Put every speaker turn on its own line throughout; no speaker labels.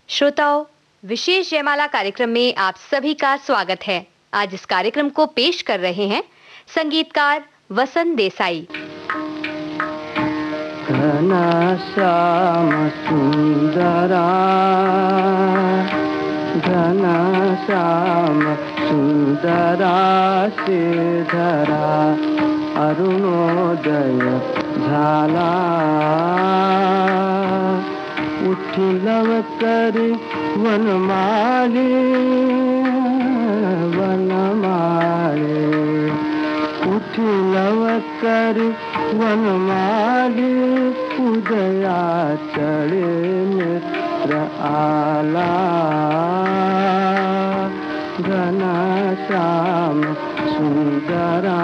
श्रोताओं, विशेष जयमाला कार्यक्रम में आप सभी का स्वागत है। आज इस कार्यक्रम को पेश कर रहे हैं संगीतकार वसंत देसाई।
घनश्याम सुंदरा, घनश्याम सुंदरा श्रीधरा, अरुणोदय झाला, उठलव कर वनमाली, वनमाली, उठलव कर वनमाली, उदया चढ़े मित्र आला, घनश्याम सुंदरा।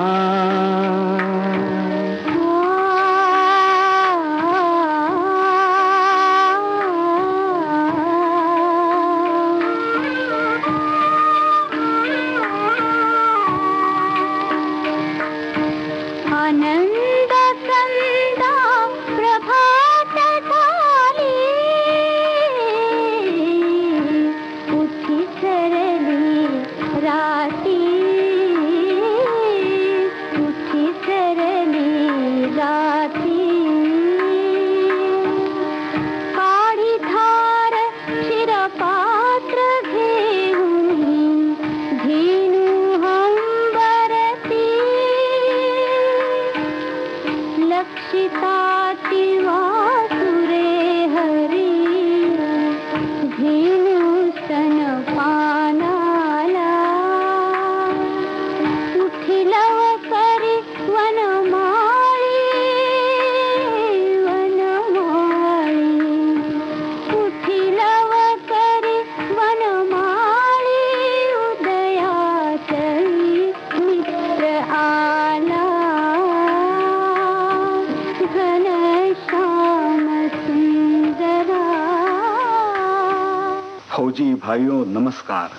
फौजी भाइयों नमस्कार।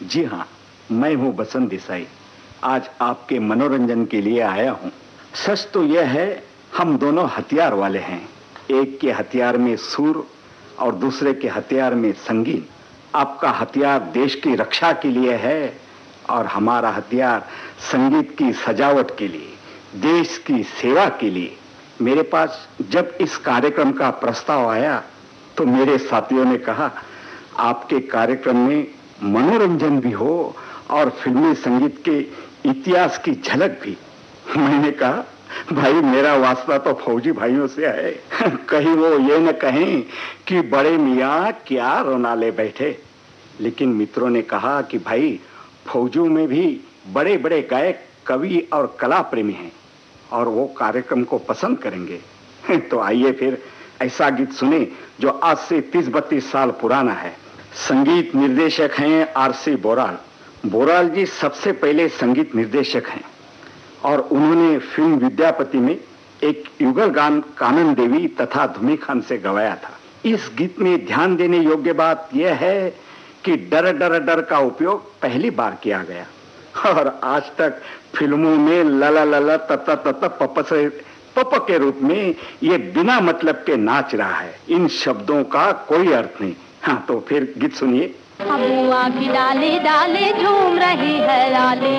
जी हाँ, मैं हूँ वसंत देसाई। आज आपके मनोरंजन के लिए आया हूँ। सच तो यह है, हम दोनों हथियार वाले हैं। एक के हथियार में सुर और दूसरे के हथियार में संगीत। आपका हथियार देश की रक्षा के लिए है और हमारा हथियार संगीत की सजावट के लिए, देश की सेवा के लिए। मेरे पास जब इस कार्यक्रम का प्रस्ताव आया तो मेरे साथियों ने कहा, आपके कार्यक्रम में मनोरंजन भी हो और फिल्मी संगीत के इतिहास की झलक भी। मैंने कहा, भाई मेरा वास्ता तो फौजी भाइयों से है, कहीं वो ये न कहें कि बड़े मियाँ क्या रोना ले बैठे। लेकिन मित्रों ने कहा कि भाई फौजियों में भी बड़े बड़े गायक, कवि और कला प्रेमी हैं और वो कार्यक्रम को पसंद करेंगे। तो आइए फिर ऐसा गीत सुने जो आज से 30-32 साल पुराना है। संगीत निर्देशक हैं आर.सी. बोराल। बोराल जी सबसे पहले संगीत निर्देशक हैं और उन्होंने फिल्म विद्यापति में एक युगल गान कानन देवी तथा धूमी खान से गवाया था। इस गीत में ध्यान देने योग्य बात यह है कि डर डर डर का उपयोग पहली बार किया गया और आज तक फिल्मों में लला लला तता तता पप के रूप में ये बिना मतलब के नाच रहा है। इन शब्दों का कोई अर्थ नहीं। हाँ, तो फिर गीत सुनिए।
अबुआ की डाली डाली झूम रही है लाली,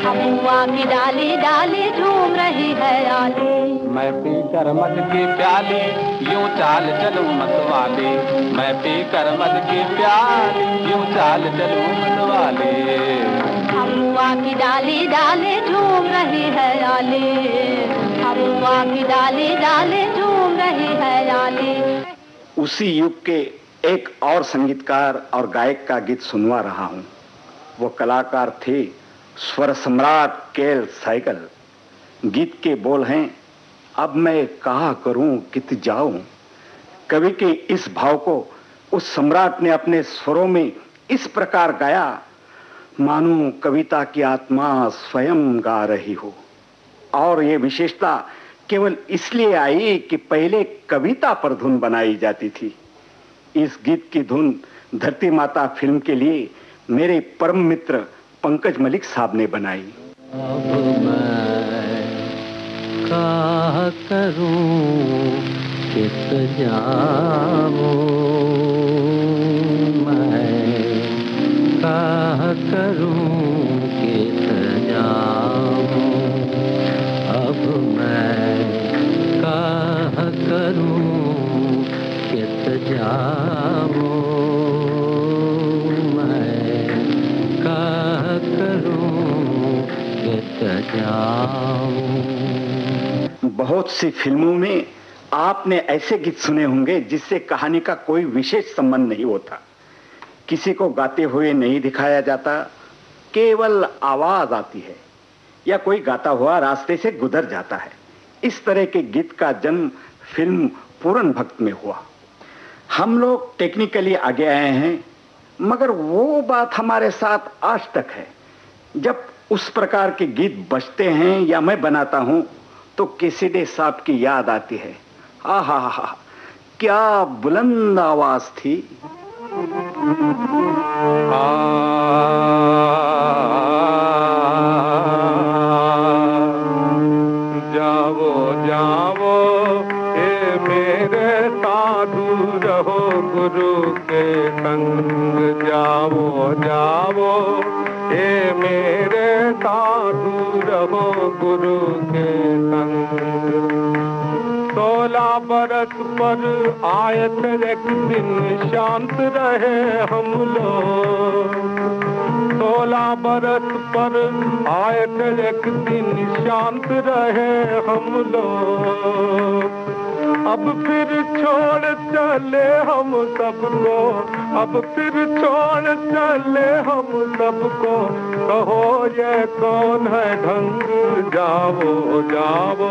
अबुआ की डाली डाली झूम रही है लाली।
मैं पी कर मद की प्याली, यूं चाल चलूं मतवाली। मैं पी कर मद की प्याली, यूं चाल चलूं मतवाली।
अबुआ की डाली डाली झूम रही है लाली, अबुआ की डाली डाली झूम रही है लाली।
उसी युग के एक और संगीतकार और गायक का गीत सुनवा रहा हूं। वो कलाकार थे स्वर सम्राट केएल सहगल। गीत के बोल हैं, अब मैं कहा करूं कित जाऊं। कवि के इस भाव को उस सम्राट ने अपने स्वरों में इस प्रकार गाया, मानो कविता की आत्मा स्वयं गा रही हो। और ये विशेषता केवल इसलिए आई कि पहले कविता पर धुन बनाई जाती थी। इस गीत की धुन धरती माता फिल्म के लिए मेरे परम मित्र पंकज मलिक साहब ने बनाई।
अब मैं क्या करूं कित जाऊं, करूं कित जाऊं मैं, क्या करूं कित जाऊं।
बहुत सी फिल्मों में आपने ऐसे गीत सुने होंगे जिससे कहानी का कोई विशेष संबंध नहीं होता, किसी को गाते हुए नहीं दिखाया जाता, केवल आवाज आती है या कोई गाता हुआ रास्ते से गुजर जाता है। इस तरह के गीत का जन्म फिल्म पूरन भक्त में हुआ। हम लोग टेक्निकली आगे आए हैं, मगर वो बात हमारे साथ आज तक है। जब उस प्रकार के गीत बजते हैं या मैं बनाता हूं तो केसिडे साहब की याद आती है। आहा, क्या बुलंद आवाज थी।
जाओ जाओ ए मेरे साधु रहो गुरु के संग, जाओ जाओ ए मेरे साधु रहो गुरु के संग। 16 बरस पर आए थे एक दिन, शांत रहे हम लोग। 16 बरस पर आए थे एक दिन, शांत रहे हम लोग। अब फिर छोड़ चले हम सबको, अब फिर छोड़ चले हम सबको, कहो ये कौन है ढंग। जाओ जाओ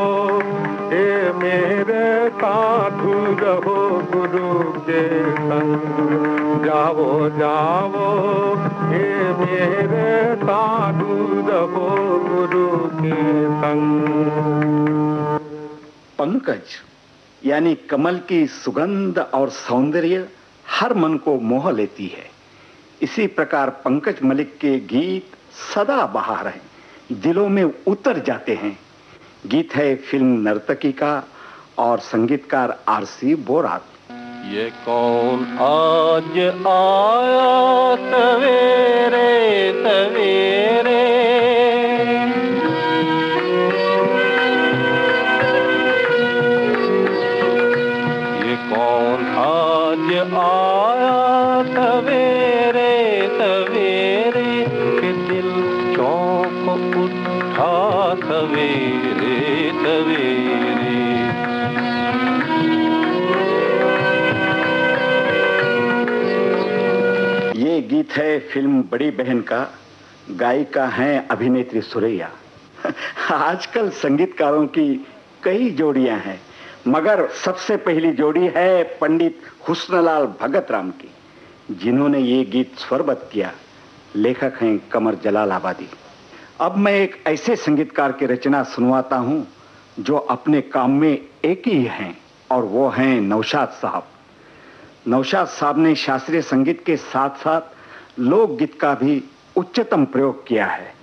ए मेरे साधु रहो गुरु के संग, जाओ जाओ ए मेरे साधु रहो गुरु के संग।
पंकज यानी कमल की सुगंध और सौंदर्य हर मन को मोह लेती है। इसी प्रकार पंकज मलिक के गीत सदा बहार हैं, दिलों में उतर जाते हैं। गीत है फिल्म नर्तकी का और संगीतकार आरसी बोरात।
ये कौन आज आया सवेरे सवेरे, ये कौन आज आया सवेरे सवेरे, कि दिल चौंक उठा सवेरे सवेरे।
ये गीत है फिल्म बड़ी बहन का, गायिका हैं अभिनेत्री सुरैया। आजकल संगीतकारों की कई जोड़ियां हैं, मगर सबसे पहली जोड़ी है पंडित हुस्नलाल भगत राम की, जिन्होंने ये गीत स्वरबद्ध किया। लेखक हैं कमर जलालाबादी। अब मैं एक ऐसे संगीतकार की रचना सुनवाता हूं जो अपने काम में एक ही हैं, और वो हैं नौशाद साहब। नौशाद साहब ने शास्त्रीय संगीत के साथ साथ लोकगीत का भी उच्चतम प्रयोग किया है।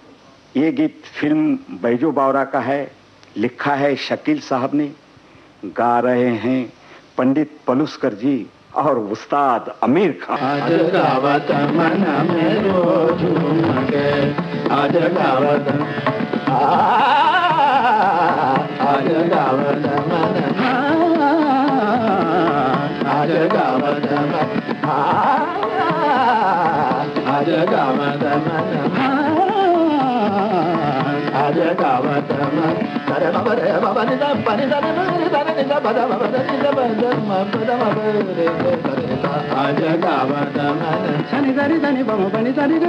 ये गीत फिल्म बैजू बावरा का है, लिखा है शकील साहब ने, गा रहे हैं पंडित पलुस्कर जी और उस्ताद आमिर खान।
आज गावत मन में रोज झूमके, आज गावत आज गावत मन, आज गावत मन, आज गावत मन, आज गावत मन। अरे बाबा रे बाबा नि दा पानी दा रे दा रे दा बदा बाबा दा नि दा बदा मा बदा मा रे रे दा। आज गावत मन शनि दा रे दा नि बाबा बनि दा रे दा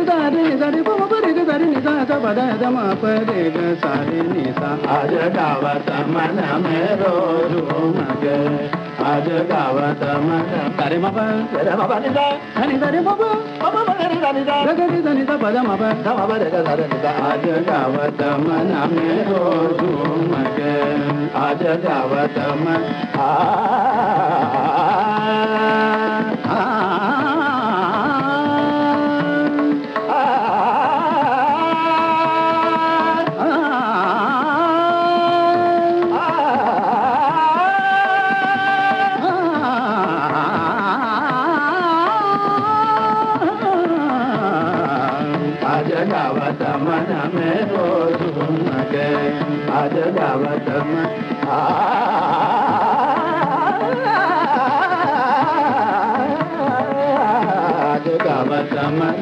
रे बाबा रे दा रे नि दा दा बदा दा मा प रे ग सा रे नि सा। आज गावत मन में रोज झूमके, आज गावत मन। अरे बाबा रे बाबा नि दा शनि दा रे बाबा बाबा रे दा नि दा रे दा नि दा बदा मा प रे दा रे दा। आज गावत मन में रोज झूमके, आज गावत मन। आज गावत मन में रोज झूमके, आज गावत मन। मन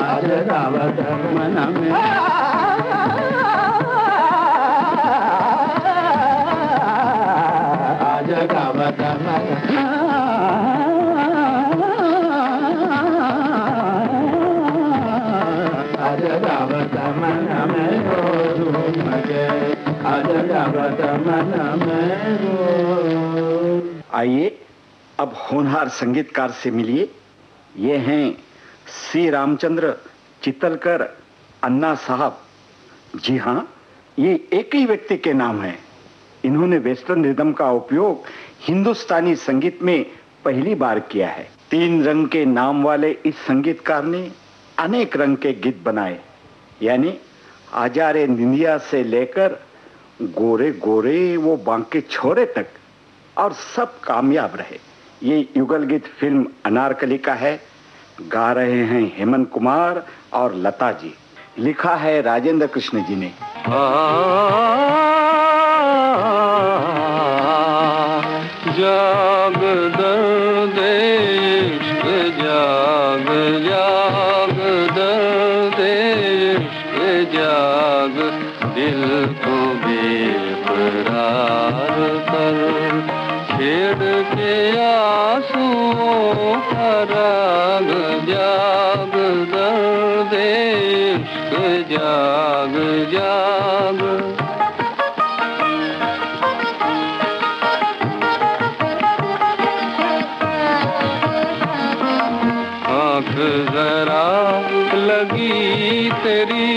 आज गावत मन में आज गावत मन आज गावत मन में धूम गे आज गावत मन में
आइए अब होनहार संगीतकार से मिलिए। ये हैं श्री रामचंद्र चितलकर अन्ना साहब। जी हाँ, ये एक ही व्यक्ति के नाम है। इन्होंने वेस्टर्न रिदम का उपयोग हिंदुस्तानी संगीत में पहली बार किया है। 3 रंग के नाम वाले इस संगीतकार ने अनेक रंग के गीत बनाए, यानी आजारे निंदिया से लेकर गोरे गोरे वो बांके छोरे तक, और सब कामयाब रहे। ये युगल गीत फिल्म अनारकली का है। गा रहे हैं हेमंत कुमार और लता जी। लिखा है राजेंद्र कृष्ण जी ने।
जाग दर्द इश्क जाग जाग दर्द इश्क जाग दिल को बेकरार कर छेड़ के आंसुओं का राग जाग दर्द इश्क जाग जाग आँख जरा लगी तेरी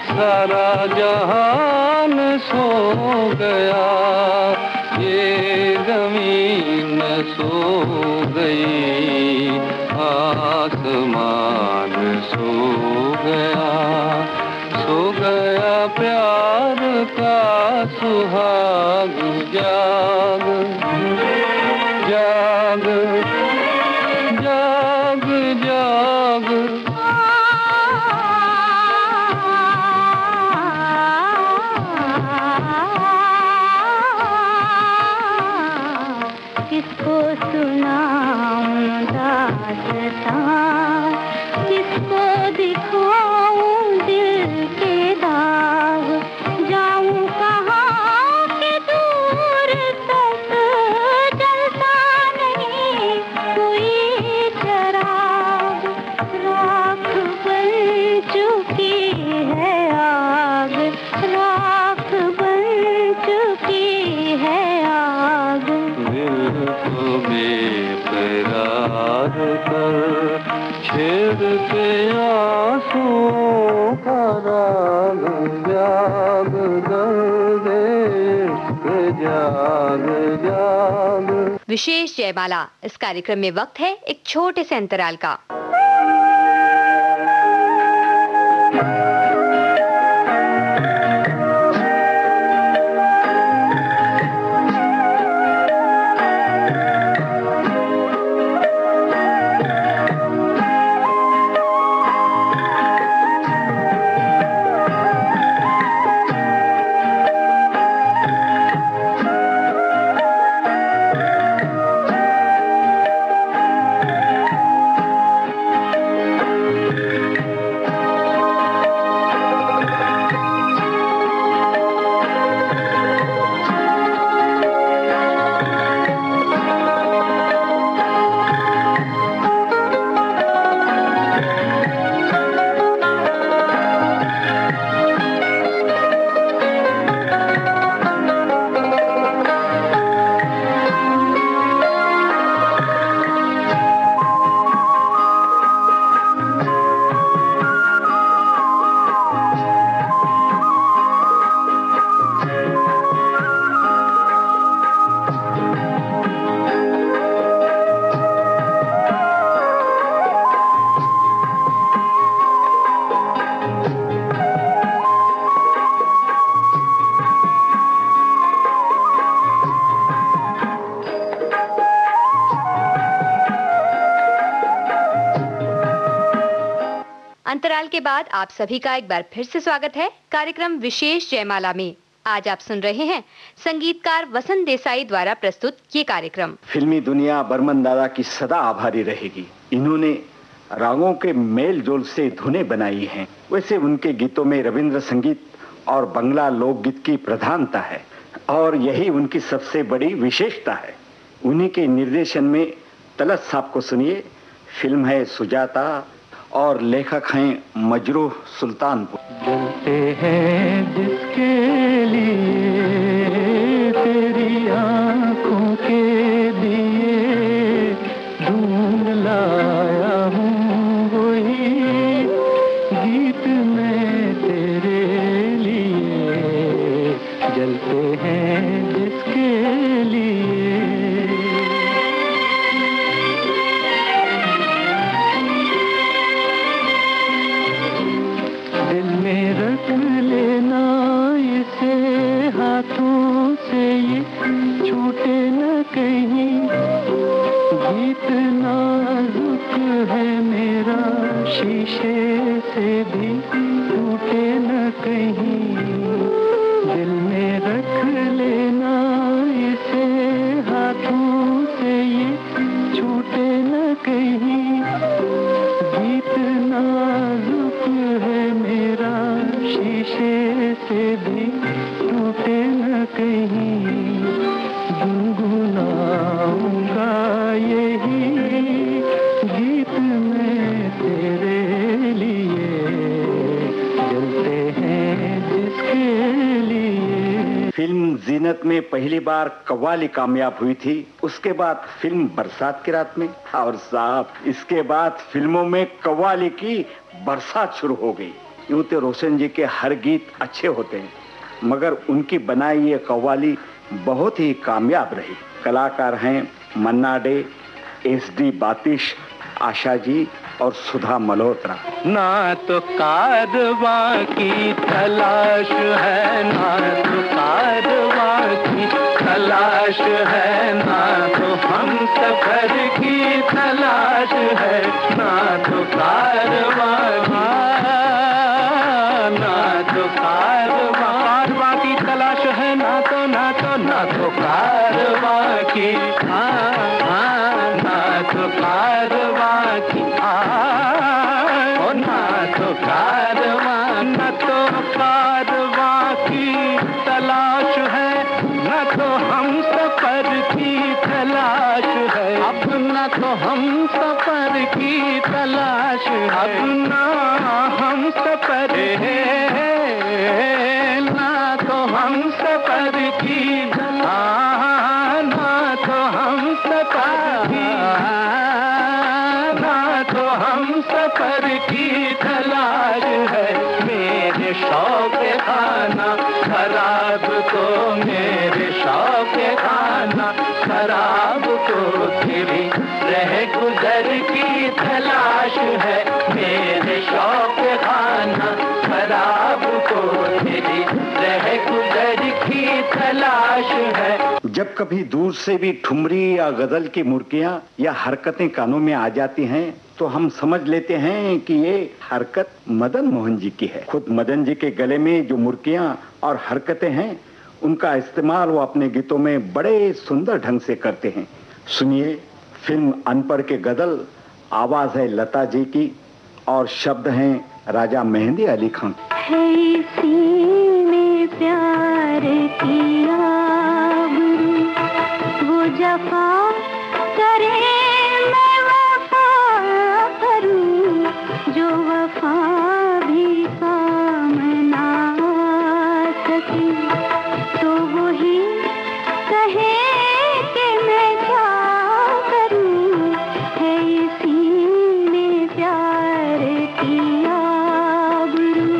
सारा जहान सो गया ये जमीन सो गई आसमान सो गया प्यार का सुहाग जाग जाग जाग जाग
किसको सुनाऊं दास्तां किसको दिखाऊं दिल के दाग जाऊं कहाँ के दूर तक जलता नहीं कोई चराग राख बन चुकी है आग राख बन चुकी है आग
दिल को बेकरार कर छेड़ के आंसुओं का राग जाग दर्द इश्क जाग जाग।
विशेष जयमाला इस कार्यक्रम में वक्त है एक छोटे से अंतराल का। अंतराल के बाद आप सभी का एक बार फिर से स्वागत है कार्यक्रम विशेष जयमाला में। आज आप सुन रहे हैं संगीतकार वसंत देसाई द्वारा प्रस्तुत ये कार्यक्रम।
फिल्मी दुनिया बर्मन दादा की सदा आभारी रहेगी। इन्होंने रागों के मेल जोल से धुनें बनाई हैं। वैसे उनके गीतों में रविंद्र संगीत और बंगला लोकगीत की प्रधानता है और यही उनकी सबसे बड़ी विशेषता है। उन्हीं के निर्देशन में तलत साहब को सुनिए। फिल्म है सुजाता और लेखक हैं मजरूह सुल्तानपुर।
जलते हैं जिसके लिए तेरी आंखों के दिए ढूंढ लाया हूँ वही गीत मैं तेरे लिए। जलते हैं जिसके लिए रख लेना इसे हाथों से ये छूटे न कहीं। गीत नाजुक है मेरा शीशे से भी टूटे न कहीं। दिल में रख लेना इसे हाथों से ये छूटे न कहीं। गीत नाजुक है मेरा शीशे से भी टूटे न कहीं। गुनगुनाऊंगा यही गीत मैं तेरे लिए। जलते हैं जिसके लिए।
फिल्म जीनत में पहली बार कव्वाली कामयाब हुई थी। उसके बाद फिल्म बरसात की रात में, और साहब इसके बाद फिल्मों में कव्वाली की बरसात शुरू हो गई। यूं तो रोशन जी के हर गीत अच्छे होते हैं, मगर उनकी बनाई ये कव्वाली बहुत ही कामयाब रही। कलाकार हैं मन्ना डे, SD बातिश, आशा जी और सुधा मल्होत्रा।
ना तो कारवां की तलाश है, ना तो कारवां की तलाश है, ना तो हम सफर की तलाश है। ना तो कारवां की तलाश है, ना तो कारवां की, ना तो कारवां की, ना तो कारवां की तलाश है, ना तो हम सफर की तलाश है। अब ना तो हम सफर की तलाश है, अब ना हम सफर है, ना तो हम सफर की, ना तो हम सफर की, ना तो हम सफर की तलाश है। मेरे शौक खाना खराब को, मेरे शौक खाना खराब को तेरी रह गुजर की तलाश है। मेरे शौक खाना खराब को तेरी रह गुजर की तलाश है।
जब कभी दूर से भी ठुमरी या गजल की मुर्कियां या हरकतें कानों में आ जाती हैं तो हम समझ लेते हैं कि ये हरकत मदन मोहन जी की है। खुद मदन जी के गले में जो मुर्कियां और हरकतें हैं उनका इस्तेमाल वो अपने गीतों में बड़े सुंदर ढंग से करते हैं। सुनिए फिल्म अनपढ़ के गजल, आवाज है लता जी की और शब्द हैं राजा मेहंदी अली खान।
है इसी में प्यार किया वो जफा करे मैं वफा करूं, जो वफा भी काम ना सकी तो वही कहे कि मैं क्या करूं। है इसी में प्यार किया गुरु।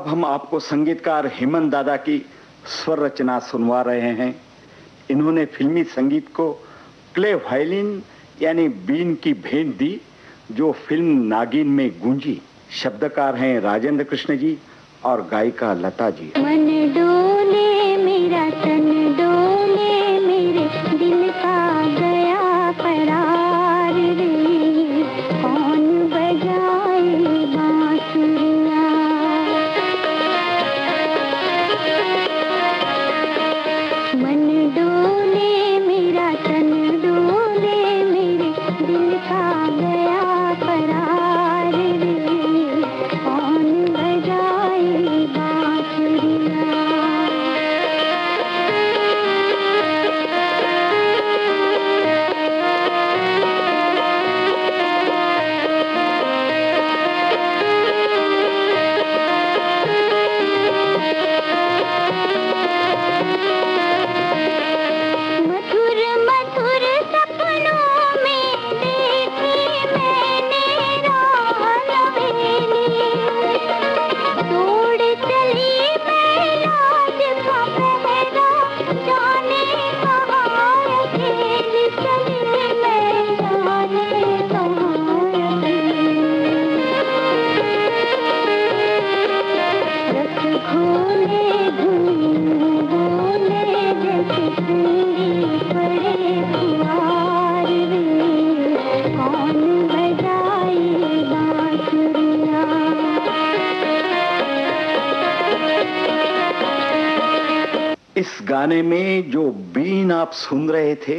अब हम आपको संगीतकार हेमंत दादा की स्वर रचना सुनवा रहे हैं। इन्होंने फिल्मी संगीत को क्ले वायलिन यानी बीन की भेंट दी, जो फिल्म नागिन में गूंजी। शब्दकार हैं राजेंद्र कृष्ण जी और गायिका लता जी।
मन डोले मेरा तन डोले, मेरे दिल का गया करार रे, कौन बजाए बांसुरिया। मन डोले मेरा तन डोले, मेरे दिल का गया करार रे, कौन बजाए बांसुरिया। मधुर मधुर सपनों में देखी मैंने राह नवेली, तोड़ चली मैं लाज का पहरा, जाने कहाँ अकेली चली मैं, जाने कहाँ अकेली। रस घोले धुन बोले, जैसे ठंडी पड़े फुहार रे, कौन बजाए बांसुरिया।
इस गाने में जो बीन आप सुन रहे थे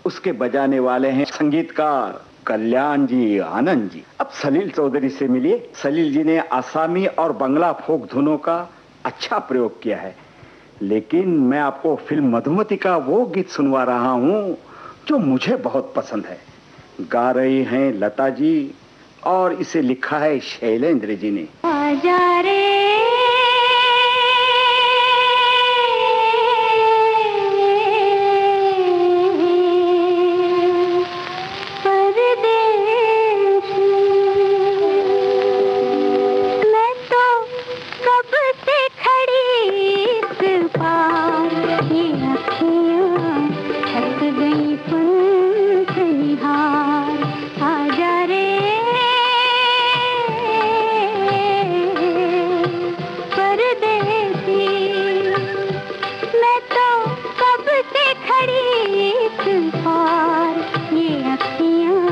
उसके बजाने वाले हैं संगीतकार कल्याण जी, आनंद जी। अब सलील चौधरी से मिलिए। सलील जी ने आसामी और बंगला फोक धुनों का अच्छा प्रयोग किया है, लेकिन मैं आपको फिल्म मधुमती का वो गीत सुनवा रहा हूं जो मुझे बहुत पसंद है। गा रही हैं लता जी और इसे लिखा है शैलेंद्र जी ने।
आजा रे परदेसी, मैं तो कब से खड़ी इस पार, ये अखियाँ थक गई पंख निहार। आजा रे परदेसी, मैं तो कब से खड़ी इस पार, ये अखियाँ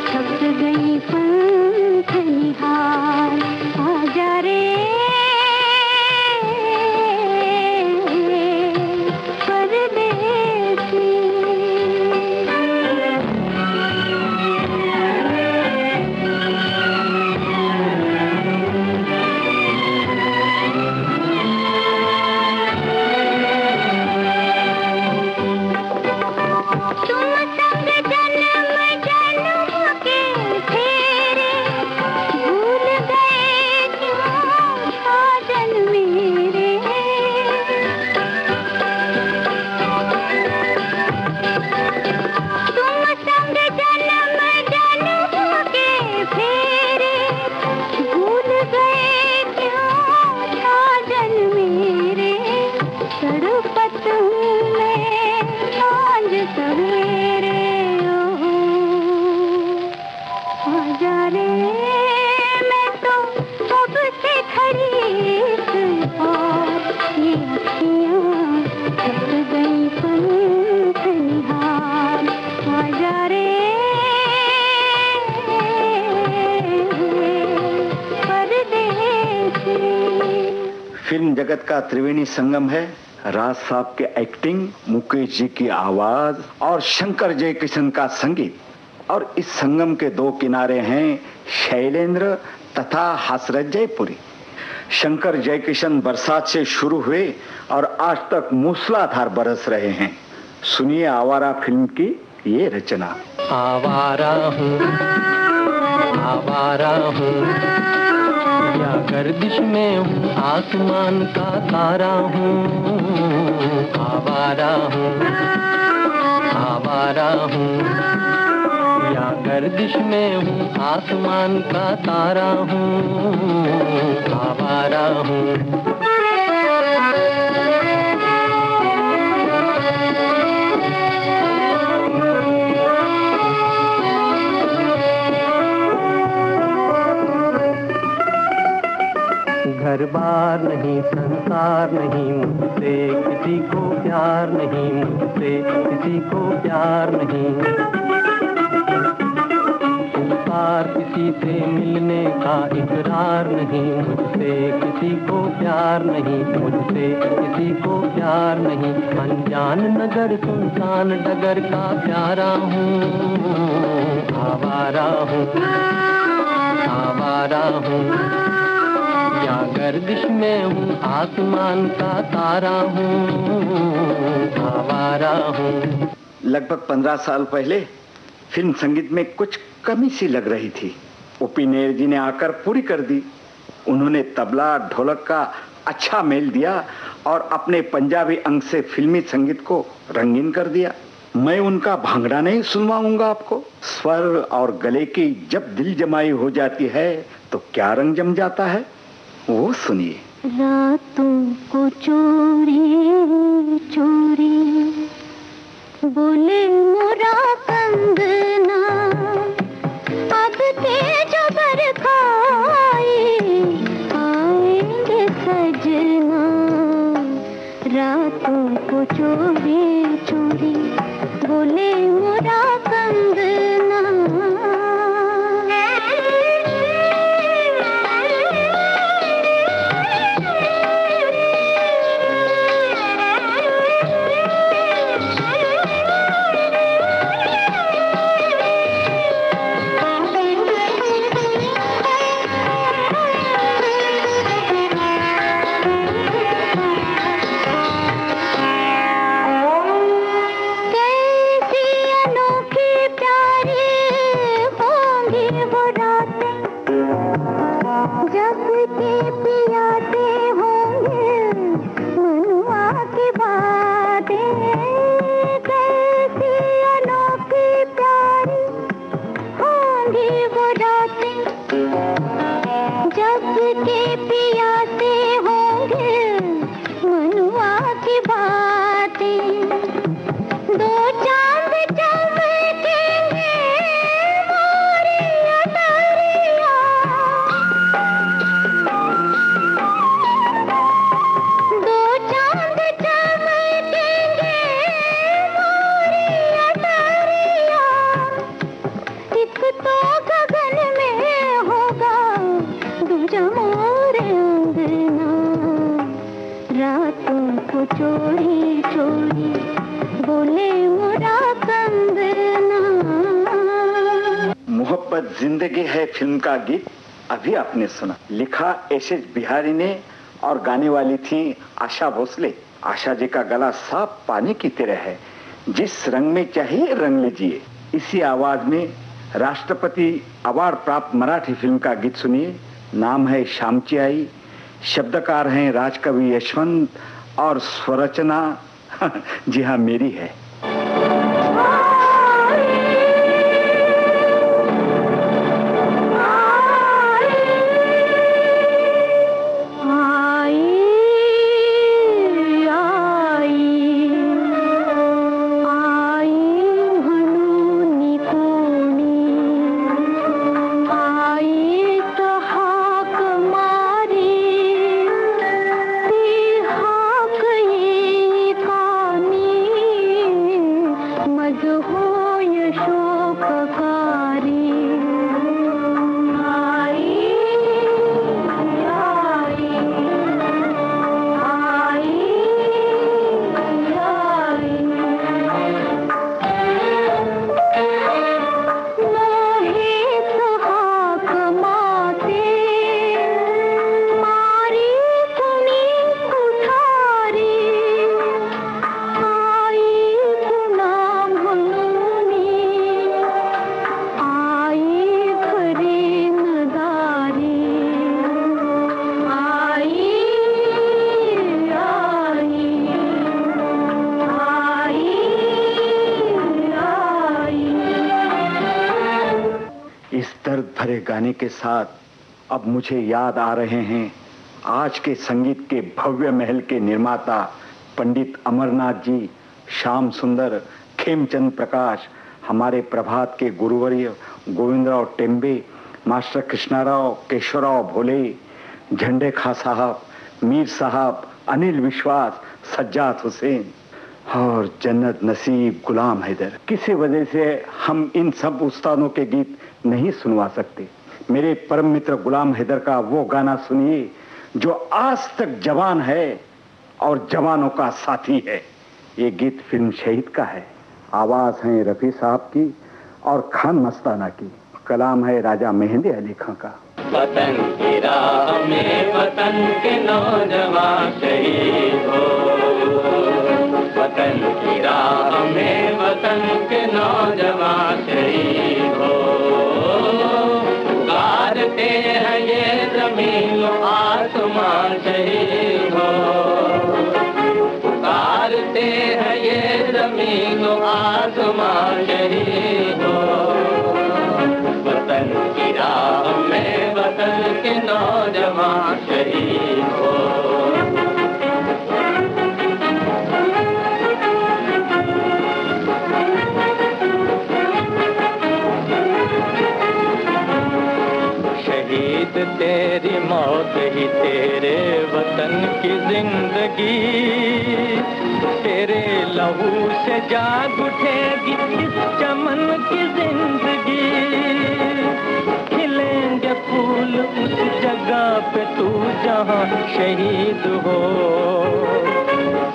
थक गई पंख निहार। आजा रे परदेसी। तुम संग जन्म जन्म के फेरे, भूल गए क्यों साजन मेरे। तुम संग जन्म जन्म के फेरे, भूल गए क्यों साजन मेरे। तड़पत हूँ मैं सांझ सवेरे, ओ आजा रे, मैं तो कब से खड़ी इस पार, ये अखियाँ थक गई पंख निहार। आजा रे परदेसी।
फिल्म जगत का त्रिवेणी संगम है। राज साहब के एक्टिंग, मुकेश जी की आवाज और शंकर जयकिशन का संगीत। और इस संगम के दो किनारे हैं शैलेंद्र तथा हसरत जयपुरी। शंकर जयकिशन बरसात से शुरू हुए और आज तक मूसलाधार बरस रहे हैं। सुनिए आवारा फिल्म की ये रचना।
आवारा हूँ या गर्दिश में हूँ, आसमान का तारा हूँ। आवारा हूँ
या गर्दिश में हूँ आसमान का तारा हूँ, आवारा हूँ। घर बार नहीं, संसार नहीं, मुझसे किसी को प्यार नहीं, मुझसे किसी को प्यार नहीं। पार किसी से मिलने का इकरार नहीं, मुझसे किसी को प्यार नहीं, मुझसे किसी को प्यार नहीं। अनजान नगर सुनसान डगर का प्यारा हूँ, आवारा हूँ, आवारा हूँ। या गर्दिश में हूँ आसमान का तारा हूँ, आवारा हूँ।
लगभग 15 साल पहले फिल्म संगीत में कुछ कमी सी लग रही थी। ओपी नेर जी ने आकर पूरी कर दी। उन्होंने तबला ढोलक का अच्छा मेल दिया और अपने पंजाबी अंग से फिल्मी संगीत को रंगीन कर दिया। मैं उनका भांगड़ा नहीं सुनवाऊंगा आपको। स्वर और गले की जब दिल जमाई हो जाती है तो क्या रंग जम जाता है, वो सुनिए।
रातों को चोरी चोरी बोले मोरा कंगना, अब तेज बरखाए आएंगे सजना। रातों को चोरी चोरी बोले मोरा कंगना। चोरी चोरी बोले मोरा कंगना।
मोहब्बत जिंदगी है फिल्म का गीत अभी आपने सुना। लिखा एस.एस. बिहारी ने और गाने वाली थी आशा भोसले। आशा जी का गला साफ पानी की तरह है, जिस रंग में चाहिए रंग लीजिए। इसी आवाज में राष्ट्रपति अवार्ड प्राप्त मराठी फिल्म का गीत सुनिए। नाम है शामची आई, शब्दकार हैं राजकवि यशवंत और स्वरचना जी हाँ मेरी है।
ती हाक ये कानी
इस दर्द भरे गाने के साथ अब मुझे याद आ रहे हैं आज के संगीत के भव्य महल के निर्माता पंडित अमरनाथ जी, श्याम सुंदर, खेमचंद प्रकाश, हमारे प्रभात के गुरुवर्य गोविंदराव टेम्बे, मास्टर कृष्णाराव, केशवराव भोले, झंडे खां साहब, मीर साहब, अनिल विश्वास, सज्जाद हुसैन और जन्नत नसीब गुलाम हैदर। किसी वजह से हम इन सब उस्तादों के गीत नहीं सुनवा सकते। मेरे परम मित्र गुलाम हैदर का वो गाना सुनिए जो आज तक जवान है और जवानों का साथी है। ये गीत फिल्म शहीद का है। आवाज है रफी साहब की और खान मस्ताना की। कलाम है राजा मेहंदी अली खां का।
वतन की राह में वतन के नौजवान शहीद हो, वतन की राह में वतन के नौजवान शहीद हो। पुकारते हैं ये जमीन आसमां शहीद हो, पुकारते हैं ये जमीन आसमां शहीद हो। वतन की राह में वतन के नौजवान शहीद हो। शहीद तेरी मौत ही तेरे वतन की जिंदगी, तेरे लहू से जाग उठेगी इस चमन की जिंदगी। खिलेंगे फूल उस जगह पे तू जहाँ शहीद हो,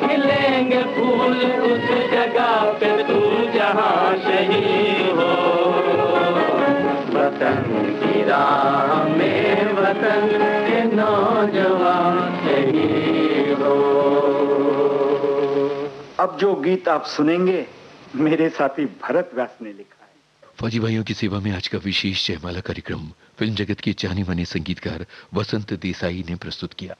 खिलेंगे फूल उस जगह पे तू जहाँ शहीद हो। वतन की राह में वतन के नौजवान शहीद हो।
अब जो गीत आप सुनेंगे मेरे साथी भरत व्यास ने लिखा है।
फौजी भाइयों की सेवा में आज का विशेष जयमाला कार्यक्रम फिल्म जगत के जाने माने संगीतकार वसंत देसाई ने प्रस्तुत किया।